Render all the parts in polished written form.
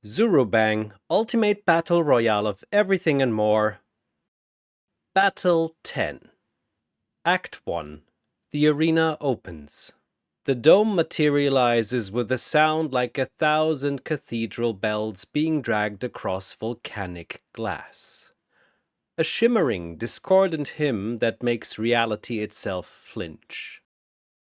Zurubang, Ultimate Battle Royale of everything and more. Battle 10. Act 1. The arena opens. The dome materializes with a sound like 1,000 cathedral bells being dragged across volcanic glass. A shimmering, discordant hymn that makes reality itself flinch.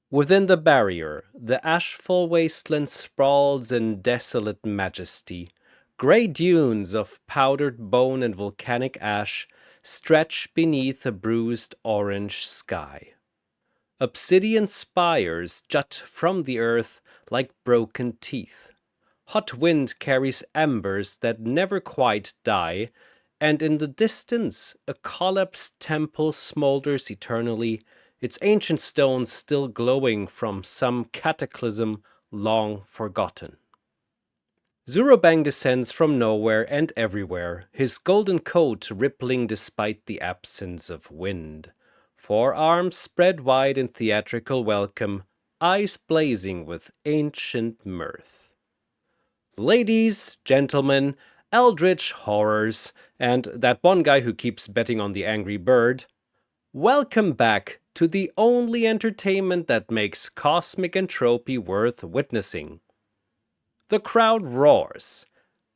Within the barrier, the ashful wasteland sprawls in desolate majesty. Grey dunes of powdered bone and volcanic ash stretch beneath a bruised orange sky. Obsidian spires jut from the earth like broken teeth. Hot wind carries embers that never quite die, and in the distance a collapsed temple smolders eternally, its ancient stones still glowing from some cataclysm long forgotten. Zurubang descends from nowhere and everywhere, his golden coat rippling despite the absence of wind. Forearms spread wide in theatrical welcome, eyes blazing with ancient mirth. Ladies, gentlemen, eldritch horrors, and that one guy who keeps betting on the Angry Bird, welcome back to the only entertainment that makes cosmic entropy worth witnessing. The crowd roars.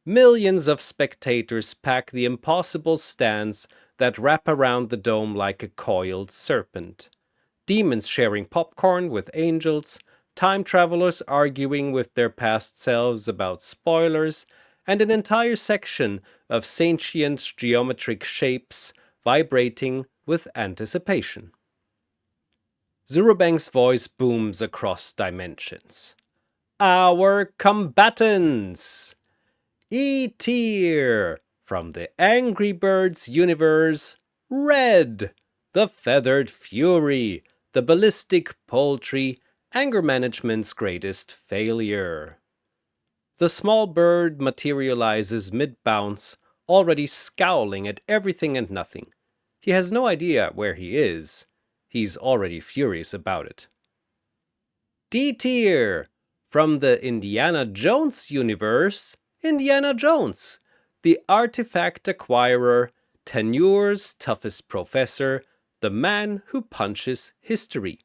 Millions of spectators pack the impossible stands that wrap around the dome like a coiled serpent. Demons sharing popcorn with angels, time travelers arguing with their past selves about spoilers, and an entire section of sentient geometric shapes vibrating with anticipation. Zurubang's voice booms across dimensions. Our combatants! E-tier! From the Angry Birds universe, Red! The Feathered Fury, the ballistic poultry, anger management's greatest failure. The small bird materializes mid-bounce, already scowling at everything and nothing. He has no idea where he is. He's already furious about it. D-tier! From the Indiana Jones universe, Indiana Jones, the artifact acquirer, Tenure's toughest professor, the man who punches history.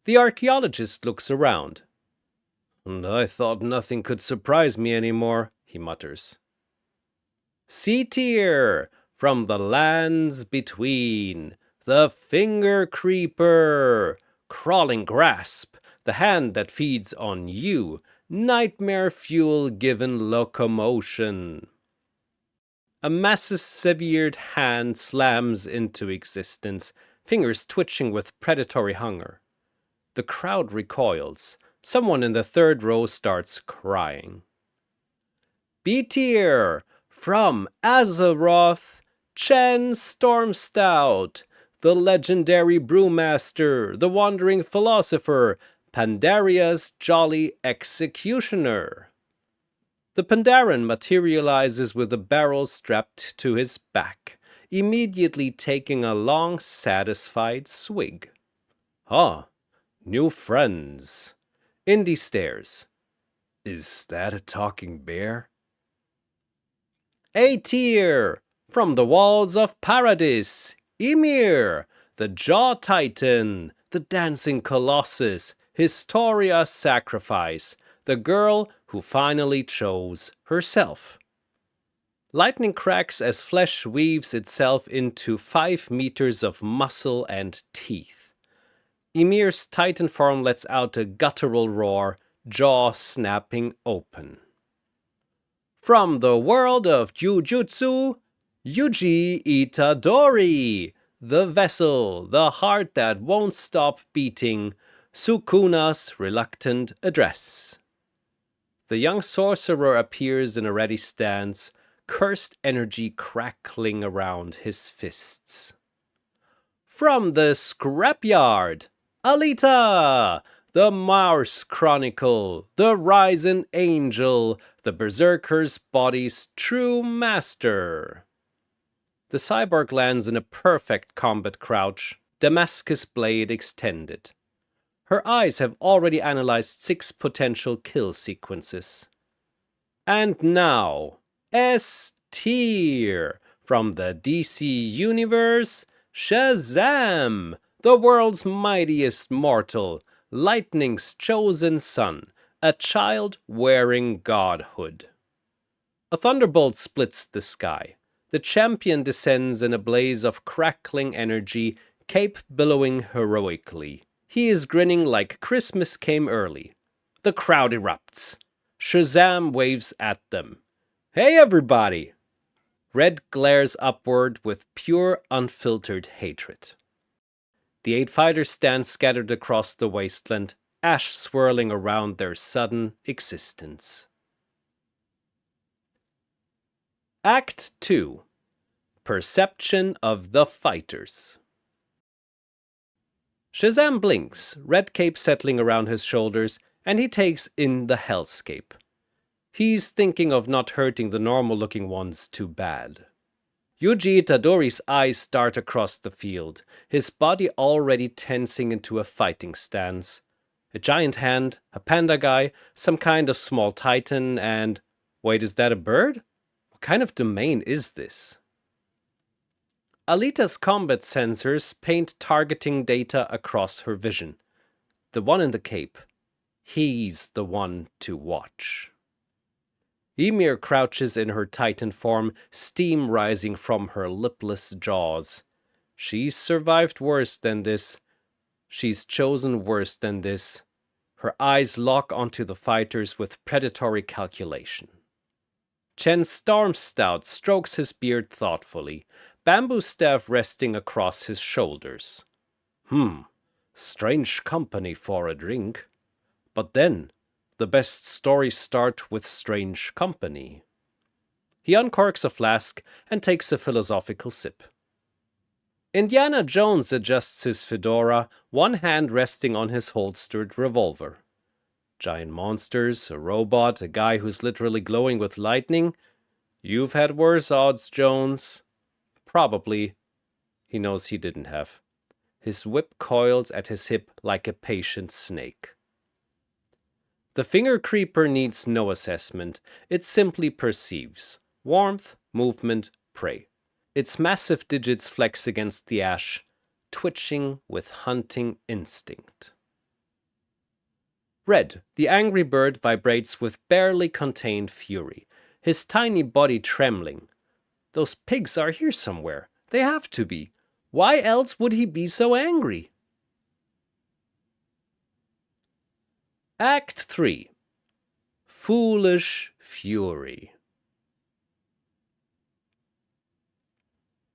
The archaeologist looks around. I thought nothing could surprise me anymore, he mutters. C-tier! From the lands between, the Fingercreeper, crawling grasp, the hand that feeds on you, nightmare fuel given locomotion. A massive severed hand slams into existence, fingers twitching with predatory hunger. The crowd recoils. Someone in the third row starts crying. B-tier! From Azeroth, Chen Stormstout, the legendary brewmaster, the wandering philosopher, Pandaria's jolly executioner. The Pandaren materializes with a barrel strapped to his back, immediately taking a long, satisfied swig. New friends. Indy stares. Is that a talking bear? A-tier! From the walls of Paradis, Ymir, the Jaw Titan, the Dancing Colossus, Historia Sacrifice, the girl who finally chose herself. Lightning cracks as flesh weaves itself into 5 meters of muscle and teeth. Ymir's titan form lets out a guttural roar, jaw snapping open. From the world of Jujutsu, Yuji Itadori, the vessel, the heart that won't stop beating, Sukuna's reluctant address. The young sorcerer appears in a ready stance, cursed energy crackling around his fists. From the scrapyard, Alita, the Mars Chronicle, the Risen Angel, the Berserker's body's true master. The cyborg lands in a perfect combat crouch, Damascus blade extended. Her eyes have already analyzed 6 potential kill sequences. And now, S tier from the DC Universe, Shazam, the world's mightiest mortal, lightning's chosen son, a child wearing godhood. A thunderbolt splits the sky. The champion descends in a blaze of crackling energy, cape billowing heroically. He is grinning like Christmas came early. The crowd erupts. Shazam waves at them. Hey everybody! Red glares upward with pure, unfiltered hatred. The 8 fighters stand scattered across the wasteland, ash swirling around their sudden existence. Act 2. Perception of the Fighters. Shazam blinks, red cape settling around his shoulders, and he takes in the hellscape. He's thinking of not hurting the normal-looking ones too bad. Yuji Itadori's eyes dart across the field, his body already tensing into a fighting stance. A giant hand, a panda guy, some kind of small titan, and... wait, is that a bird? What kind of domain is this? Alita's combat sensors paint targeting data across her vision. The one in the cape. He's the one to watch. Ymir crouches in her titan form, steam rising from her lipless jaws. She's survived worse than this. She's chosen worse than this. Her eyes lock onto the fighters with predatory calculation. Chen's Stormstout strokes his beard thoughtfully, bamboo staff resting across his shoulders. Strange company for a drink. But then, the best stories start with strange company. He uncorks a flask and takes a philosophical sip. Indiana Jones adjusts his fedora, one hand resting on his holstered revolver. Giant monsters, a robot, a guy who's literally glowing with lightning. You've had worse odds, Jones. Probably. He knows he didn't have. His whip coils at his hip like a patient snake. The Fingercreeper needs no assessment. It simply perceives. Warmth, movement, prey. Its massive digits flex against the ash, twitching with hunting instinct. Red, the angry bird, vibrates with barely contained fury, his tiny body trembling. Those pigs are here somewhere. They have to be. Why else would he be so angry? Act 3. Foolish Fury.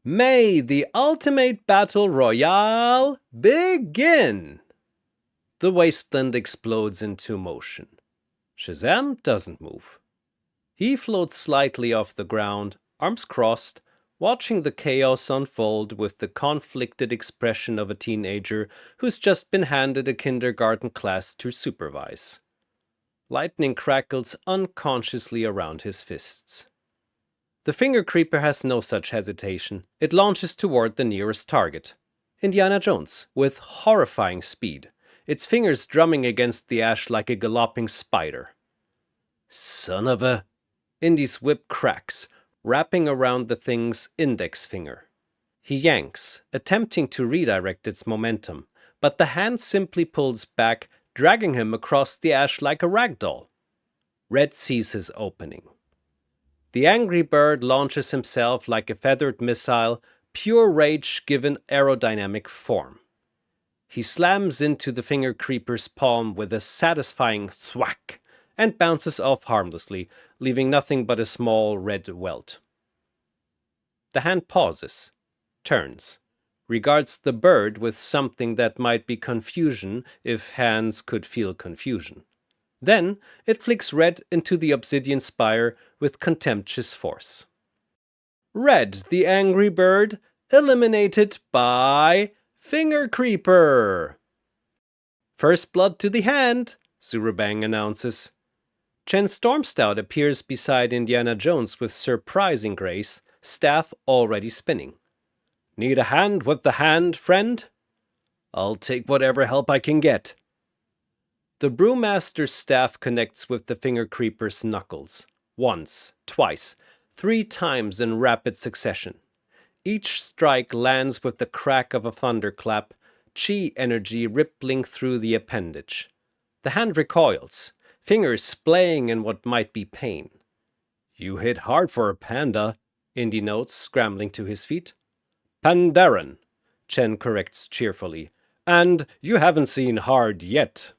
May the ultimate battle royale begin! The wasteland explodes into motion. Shazam doesn't move. He floats slightly off the ground, arms crossed, watching the chaos unfold with the conflicted expression of a teenager who's just been handed a kindergarten class to supervise. Lightning crackles unconsciously around his fists. The Fingercreeper has no such hesitation. It launches toward the nearest target. Indiana Jones, with horrifying speed, its fingers drumming against the ash like a galloping spider. Son of a... Indy's whip cracks, wrapping around the thing's index finger. He yanks, attempting to redirect its momentum, but the hand simply pulls back, dragging him across the ash like a rag doll. Red sees his opening. The angry bird launches himself like a feathered missile, pure rage given aerodynamic form. He slams into the Fingercreeper's palm with a satisfying thwack, and bounces off harmlessly, leaving nothing but a small red welt. The hand pauses, turns, regards the bird with something that might be confusion if hands could feel confusion. Then it flicks Red into the obsidian spire with contemptuous force. Red, the angry bird, eliminated by Fingercreeper. First blood to the hand, Zurubang announces. Chen Stormstout appears beside Indiana Jones with surprising grace, staff already spinning. Need a hand with the hand, friend? I'll take whatever help I can get. The Brewmaster's staff connects with the Fingercreeper's knuckles. Once, twice, 3 times in rapid succession. Each strike lands with the crack of a thunderclap, chi energy rippling through the appendage. The hand recoils, fingers splaying in what might be pain. "You hit hard for a panda," Indy notes, scrambling to his feet. "Pandaren," Chen corrects cheerfully. "And you haven't seen hard yet."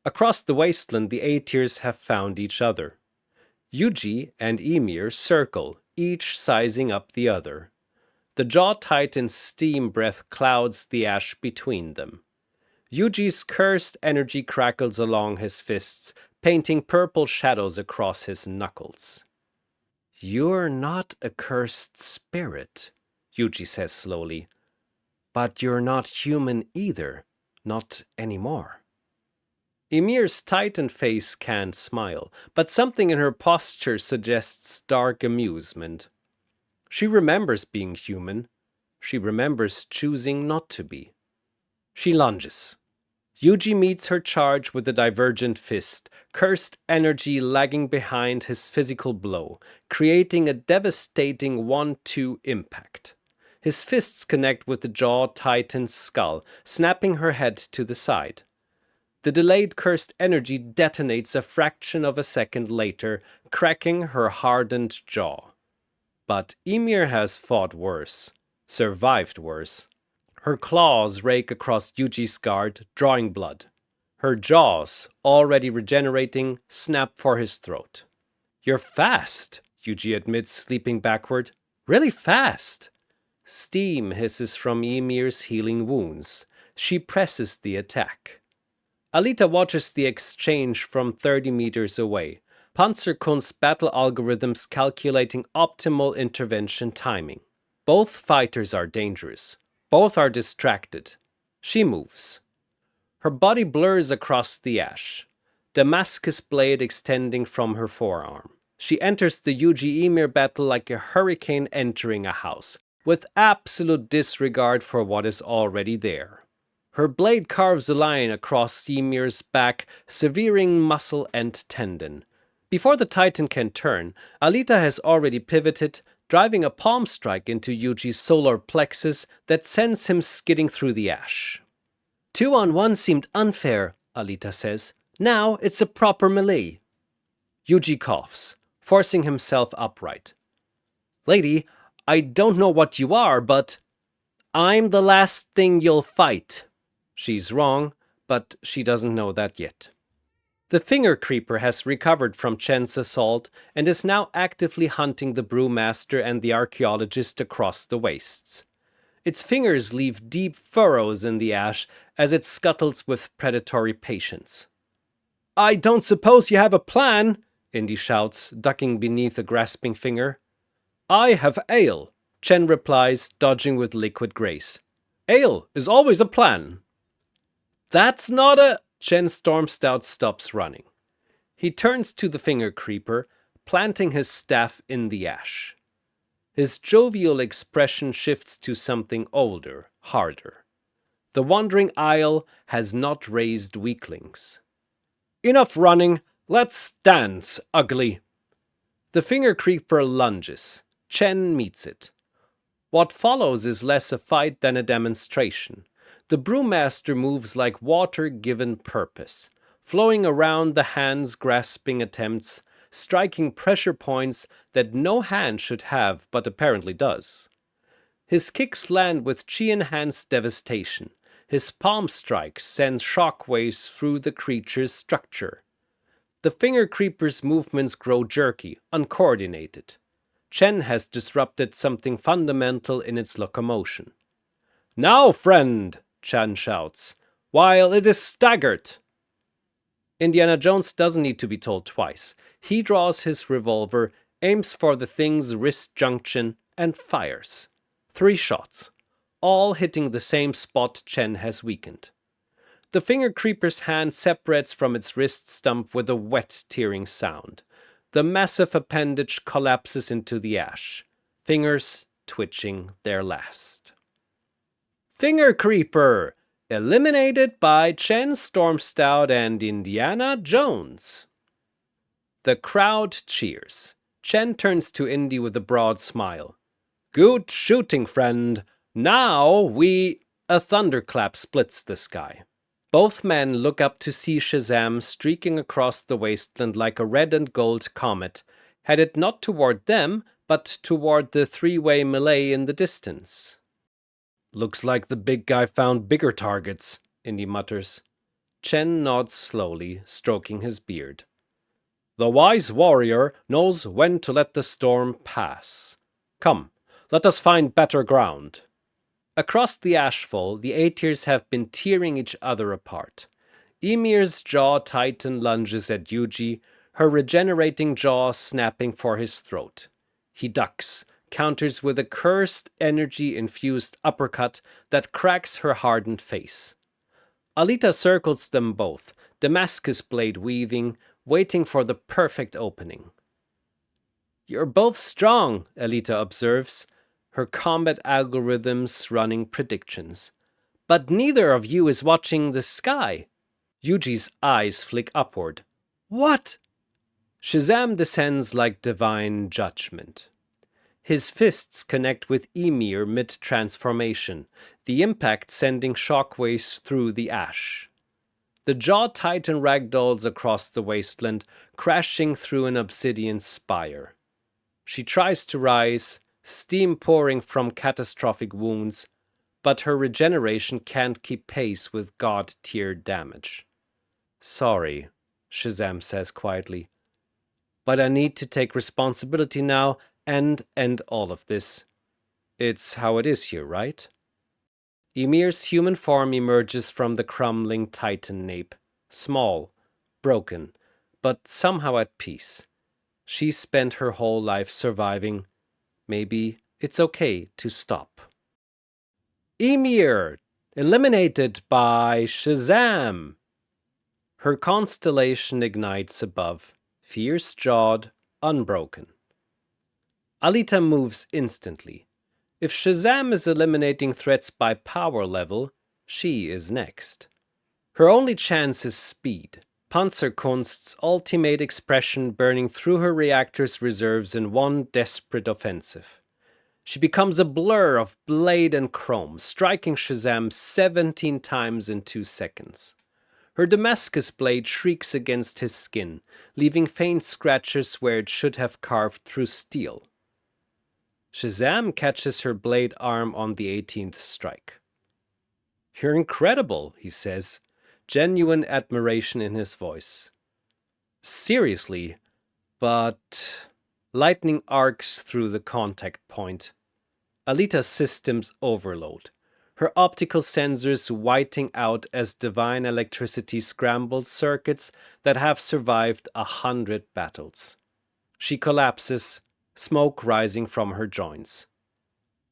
Across the wasteland, the A-tiers have found each other. Yuji and Ymir circle, each sizing up the other. The Jaw Titan's steam breath clouds the ash between them. Yuji's cursed energy crackles along his fists, painting purple shadows across his knuckles. "You're not a cursed spirit," Yuji says slowly. "But you're not human either. Not anymore." Ymir's tightened face can't smile, but something in her posture suggests dark amusement. She remembers being human. She remembers choosing not to be. She lunges. Yuji meets her charge with a divergent fist, cursed energy lagging behind his physical blow, creating a devastating 1-2 impact. His fists connect with the Jaw Titan's skull, snapping her head to the side. The delayed cursed energy detonates a fraction of a second later, cracking her hardened jaw. But Ymir has fought worse, survived worse. Her claws rake across Yuji's guard, drawing blood. Her jaws, already regenerating, snap for his throat. "You're fast," Yuji admits, leaping backward. "Really fast." Steam hisses from Ymir's healing wounds. She presses the attack. Alita watches the exchange from 30 meters away, Panzerkunst's battle algorithms calculating optimal intervention timing. Both fighters are dangerous. Both are distracted. She moves. Her body blurs across the ash, Damascus blade extending from her forearm. She enters the Yuji Ymir battle like a hurricane entering a house, with absolute disregard for what is already there. Her blade carves a line across Ymir's back, severing muscle and tendon. Before the Titan can turn, Alita has already pivoted, driving a palm strike into Yuji's solar plexus that sends him skidding through the ash. 2-on-1 seemed unfair, Alita says. Now it's a proper melee. Yuji coughs, forcing himself upright. "Lady, I don't know what you are, but I'm the last thing you'll fight." She's wrong, but she doesn't know that yet. The Fingercreeper has recovered from Chen's assault and is now actively hunting the brewmaster and the archaeologist across the wastes. Its fingers leave deep furrows in the ash as it scuttles with predatory patience. "I don't suppose you have a plan," Indy shouts, ducking beneath a grasping finger. "I have ale," Chen replies, dodging with liquid grace. "Ale is always a plan." "That's not a..." Chen Stormstout stops running. He turns to the Fingercreeper, planting his staff in the ash. His jovial expression shifts to something older, harder. The Wandering Isle has not raised weaklings. "Enough running, let's dance, ugly." The Fingercreeper lunges. Chen meets it. What follows is less a fight than a demonstration. The brewmaster moves like water given purpose, flowing around the hand's grasping attempts, striking pressure points that no hand should have but apparently does. His kicks land with chi-enhanced devastation. His palm strikes send shockwaves through the creature's structure. The Fingercreeper's movements grow jerky, uncoordinated. Chen has disrupted something fundamental in its locomotion. "Now, friend!" Chen shouts, "while it is staggered." Indiana Jones doesn't need to be told twice. He draws his revolver, aims for the thing's wrist junction, and fires. 3 shots, all hitting the same spot Chen has weakened. The Fingercreeper's hand separates from its wrist stump with a wet, tearing sound. The massive appendage collapses into the ash, fingers twitching their last. Fingercreeper, eliminated by Chen Stormstout and Indiana Jones. The crowd cheers. Chen turns to Indy with a broad smile. Good shooting, friend. Now we... A thunderclap splits the sky. Both men look up to see Shazam streaking across the wasteland like a red and gold comet, headed not toward them, but toward the three-way melee in the distance. Looks like the big guy found bigger targets, Indy mutters. Chen nods slowly, stroking his beard. The wise warrior knows when to let the storm pass. Come, let us find better ground. Across the ashfall, the Aetirs have been tearing each other apart. Ymir's jaw titan lunges at Yuji, her regenerating jaw snapping for his throat. He ducks, counters with a cursed energy-infused uppercut that cracks her hardened face. Alita circles them both, Damascus blade weaving, waiting for the perfect opening. You're both strong, Alita observes, her combat algorithms running predictions. But neither of you is watching the sky. Yuji's eyes flick upward. What? Shazam descends like divine judgment. His fists connect with Ymir mid-transformation, the impact sending shockwaves through the ash. The Jaw Titan ragdolls across the wasteland, crashing through an obsidian spire. She tries to rise, steam pouring from catastrophic wounds, but her regeneration can't keep pace with god-tier damage. Sorry, Shazam says quietly, but I need to take responsibility now and end all of this. It's how it is here, right? Ymir's human form emerges from the crumbling titan nape, small, broken, but somehow at peace. She spent her whole life surviving. Maybe it's okay to stop. Ymir, eliminated by Shazam. Her constellation ignites above, fierce-jawed, unbroken. Alita moves instantly. If Shazam is eliminating threats by power level, she is next. Her only chance is speed, Panzerkunst's ultimate expression burning through her reactor's reserves in one desperate offensive. She becomes a blur of blade and chrome, striking Shazam 17 times in 2 seconds. Her Damascus blade shrieks against his skin, leaving faint scratches where it should have carved through steel. Shazam catches her blade arm on the 18th strike. You're incredible, he says, genuine admiration in his voice. Seriously, but... Lightning arcs through the contact point. Alita's systems overload, her optical sensors whiting out as divine electricity scrambles circuits that have survived 100 battles. She collapses, smoke rising from her joints.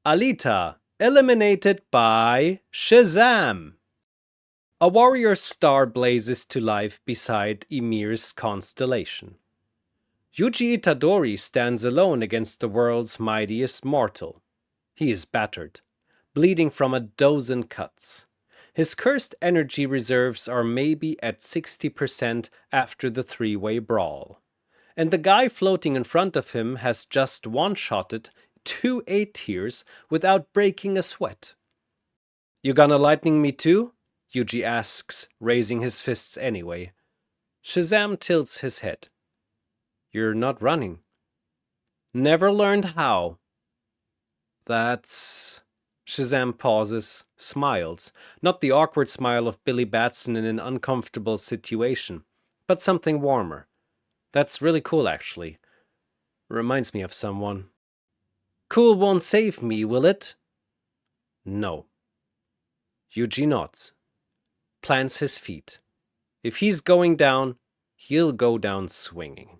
Alita, eliminated by Shazam! A warrior star blazes to life beside Ymir's constellation. Yuji Itadori stands alone against the world's mightiest mortal. He is battered, bleeding from a dozen cuts. His cursed energy reserves are maybe at 60% after the three-way brawl. And the guy floating in front of him has just one-shotted 2 A-tiers without breaking a sweat. You gonna lightning me too? Yuji asks, raising his fists anyway. Shazam tilts his head. You're not running. Never learned how. That's... Shazam pauses, smiles. Not the awkward smile of Billy Batson in an uncomfortable situation, but something warmer. That's really cool, actually. Reminds me of someone. Cool won't save me, will it? No. Yuji nods. Plants his feet. If he's going down, he'll go down swinging.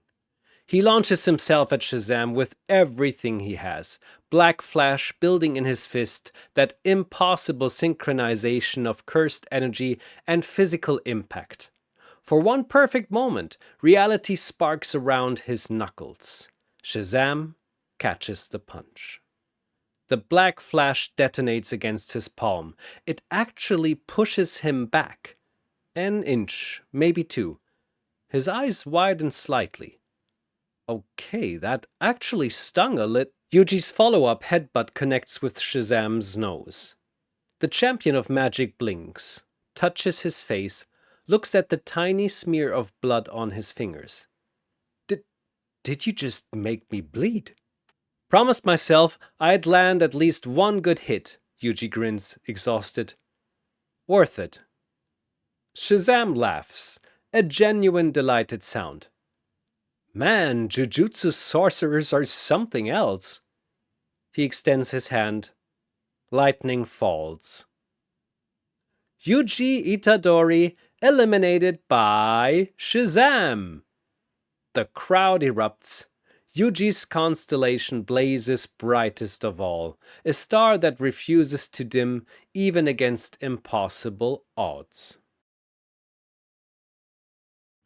He launches himself at Shazam with everything he has. Black flash building in his fist, that impossible synchronization of cursed energy and physical impact. For one perfect moment, reality sparks around his knuckles. Shazam catches the punch. The black flash detonates against his palm. It actually pushes him back. An inch, maybe 2. His eyes widen slightly. Okay, that actually stung a lit. Yuji's follow-up headbutt connects with Shazam's nose. The champion of magic blinks, touches his face, looks at the tiny smear of blood on his fingers. Did you just make me bleed? Promised myself I'd land at least one good hit, Yuji grins, exhausted. Worth it. Shazam laughs, a genuine delighted sound. Man, Jujutsu sorcerers are something else. He extends his hand. Lightning falls. Yuji Itadori eliminated by Shazam! The crowd erupts. Yuji's constellation blazes brightest of all, a star that refuses to dim even against impossible odds.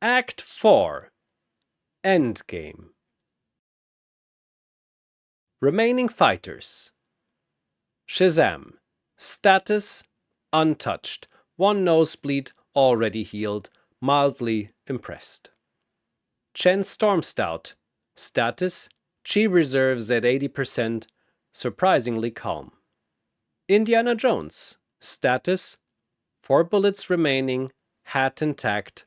Act 4. Endgame. Remaining fighters. Shazam. Status: untouched. One nosebleed, already healed. Mildly impressed. Chen Stormstout. Status: Chi reserves at 80%. Surprisingly calm. Indiana Jones. Status: 4 bullets remaining. Hat intact.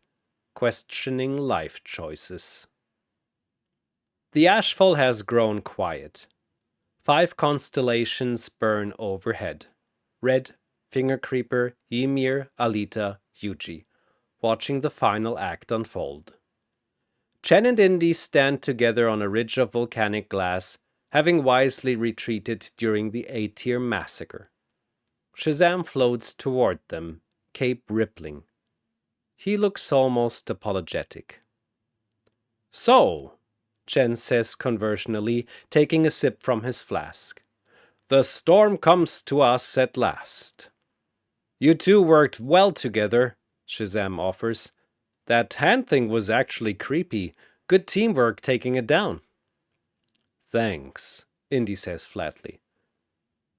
Questioning life choices. The ashfall has grown quiet. 5 constellations burn overhead. Red, Fingercreeper, Ymir, Alita, Yuji, watching the final act unfold. Chen and Indy stand together on a ridge of volcanic glass, having wisely retreated during the A-tier massacre. Shazam floats toward them, cape rippling. He looks almost apologetic. So, Chen says conversationally, taking a sip from his flask. The storm comes to us at last. You two worked well together, Shazam offers. That hand thing was actually creepy. Good teamwork taking it down. Thanks, Indy says flatly.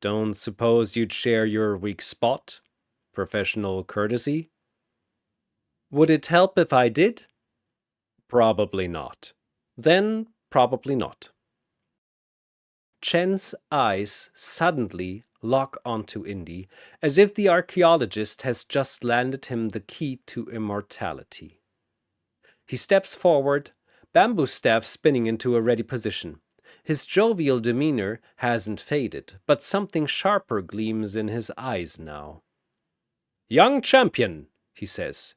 Don't suppose you'd share your weak spot? Professional courtesy? Would it help if I did? Probably not. Then, probably not. Chen's eyes suddenly lock onto Indy, as if the archaeologist has just landed him the key to immortality. He steps forward, bamboo staff spinning into a ready position. His jovial demeanor hasn't faded, but something sharper gleams in his eyes now. Young champion, he says,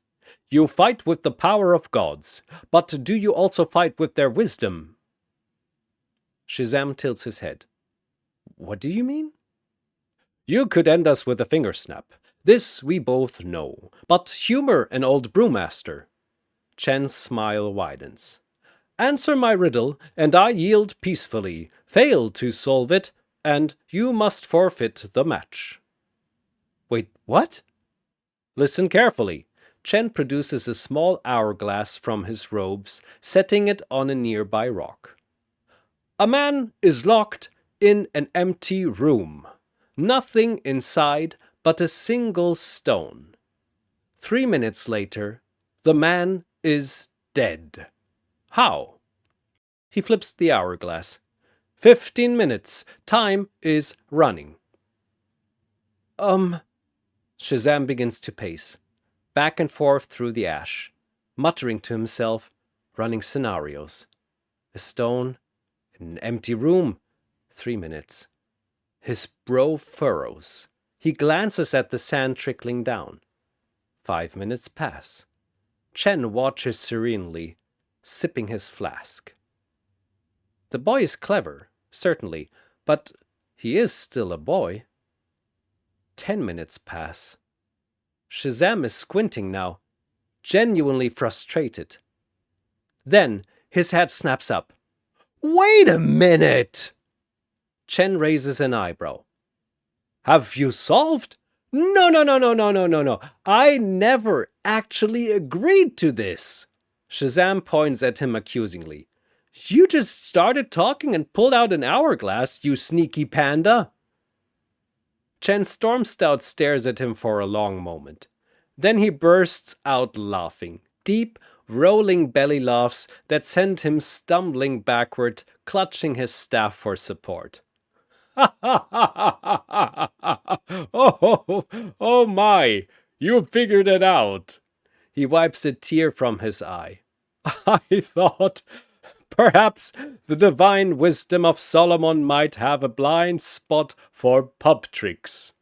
you fight with the power of gods, but do you also fight with their wisdom? Shazam tilts his head. What do you mean? You could end us with a finger snap. This we both know. But humor an old brewmaster. Chen's smile widens. Answer my riddle, and I yield peacefully. Fail to solve it, and you must forfeit the match. Wait, what? Listen carefully. Chen produces a small hourglass from his robes, setting it on a nearby rock. A man is locked in an empty room. Nothing inside but a single stone. 3 minutes later, the man is dead. How? He flips the hourglass. 15 minutes. Time is running. Shazam begins to pace, back and forth through the ash, muttering to himself, running scenarios. A stone, an empty room, 3 minutes. His brow furrows. He glances at the sand trickling down. 5 minutes pass. Chen watches serenely, sipping his flask. The boy is clever, certainly, but he is still a boy. 10 minutes pass. Shazam is squinting now, genuinely frustrated. Then his head snaps up. Wait a minute! Chen raises an eyebrow. Have you solved? No. I never actually agreed to this. Shazam points at him accusingly. You just started talking and pulled out an hourglass, you sneaky panda. Chen Stormstout stares at him for a long moment. Then he bursts out laughing, deep, rolling belly laughs that sent him stumbling backward, clutching his staff for support. Oh my, you figured it out. He wipes a tear from his eye. I thought perhaps the divine wisdom of Solomon might have a blind spot for pub tricks.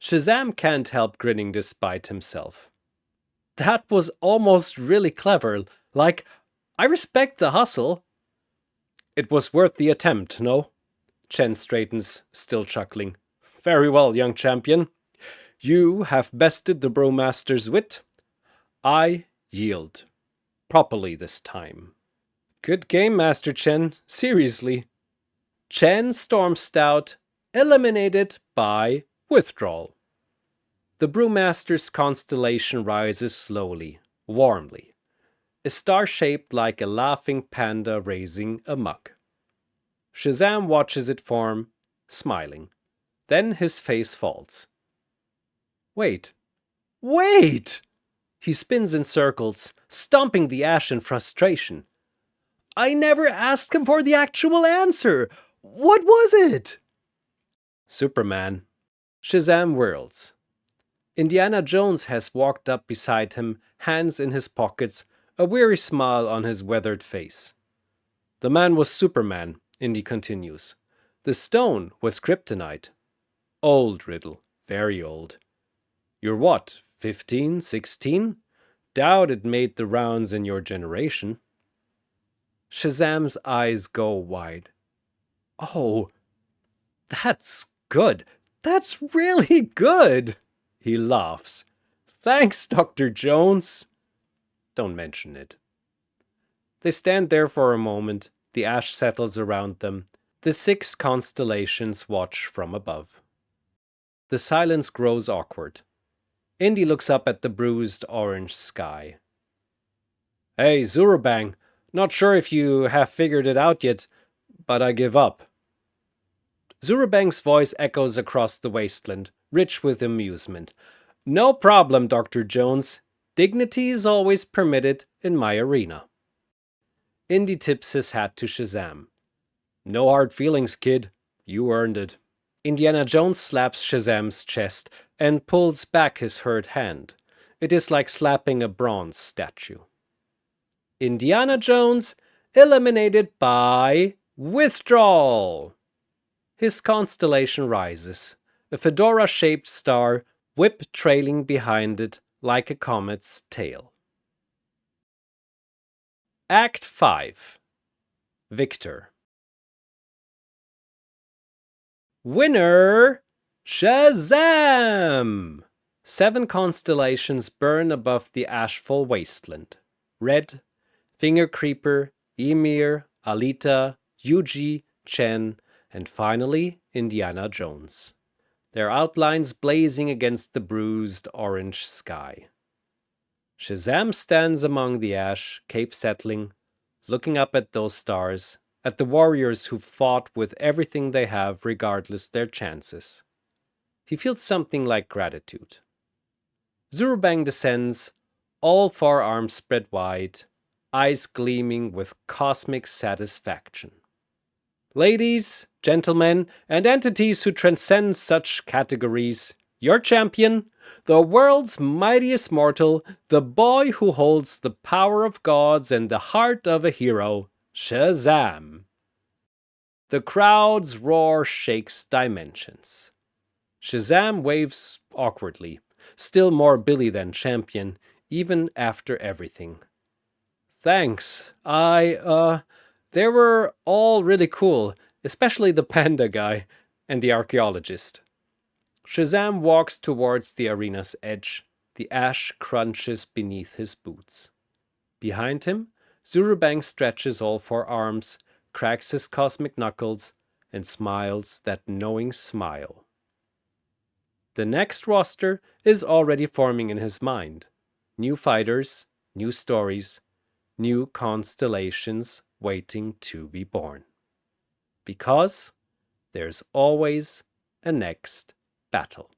Shazam can't help grinning despite himself. That was almost really clever. Like, I respect the hustle. It was worth the attempt, no? Chen straightens, still chuckling. Very well, young champion. You have bested the brewmaster's wit. I yield. Properly this time. Good game, Master Chen. Seriously. Chen Stormstout eliminated by withdrawal. The brewmaster's constellation rises slowly, warmly. A star shaped like a laughing panda raising a mug. Shazam watches it form, smiling. Then his face falls. Wait! Wait! He spins in circles, stomping the ash in frustration. I never asked him for the actual answer! What was it? Superman. Shazam whirls. Indiana Jones has walked up beside him, hands in his pockets, a weary smile on his weathered face. The man was Superman, Indy continues. The stone was kryptonite. Old riddle, very old. You're what, 15, 16? Doubt it made the rounds in your generation. Shazam's eyes go wide. Oh, that's good. That's really good. He laughs. Thanks, Dr. Jones. Don't mention it. They stand there for a moment. The ash settles around them. The 6 constellations watch from above. The silence grows awkward. Indy looks up at the bruised orange sky. Hey, Zurubang, not sure if you have figured it out yet, but I give up. Zurubang's voice echoes across the wasteland, rich with amusement. No problem, Dr. Jones. Dignity is always permitted in my arena. Indy tips his hat to Shazam. No hard feelings, kid. You earned it. Indiana Jones slaps Shazam's chest and pulls back his hurt hand. It is like slapping a bronze statue. Indiana Jones eliminated by withdrawal. His constellation rises, a fedora-shaped star, whip trailing behind it like a comet's tail. Act 5. Victor. Winner! Shazam! 7 constellations burn above the ashful wasteland. Red, Fingercreeper, Ymir, Alita, Yuji, Chen, and finally Indiana Jones. Their outlines blazing against the bruised orange sky. Shazam stands among the ash, cape settling, looking up at those stars, at the warriors who fought with everything they have regardless their chances. He feels something like gratitude. Zurubang descends, all 4 arms spread wide, eyes gleaming with cosmic satisfaction. Ladies, gentlemen, and entities who transcend such categories, your champion, the world's mightiest mortal, the boy who holds the power of gods and the heart of a hero, Shazam. The crowd's roar shakes dimensions. Shazam waves awkwardly, still more Billy than champion, even after everything. Thanks, they were all really cool, especially the panda guy and the archaeologist. Shazam walks towards the arena's edge. The ash crunches beneath his boots. Behind him, Zurubang stretches all 4 arms, cracks his cosmic knuckles, and smiles that knowing smile. The next roster is already forming in his mind. New fighters, new stories, new constellations waiting to be born. Because there's always a next battle.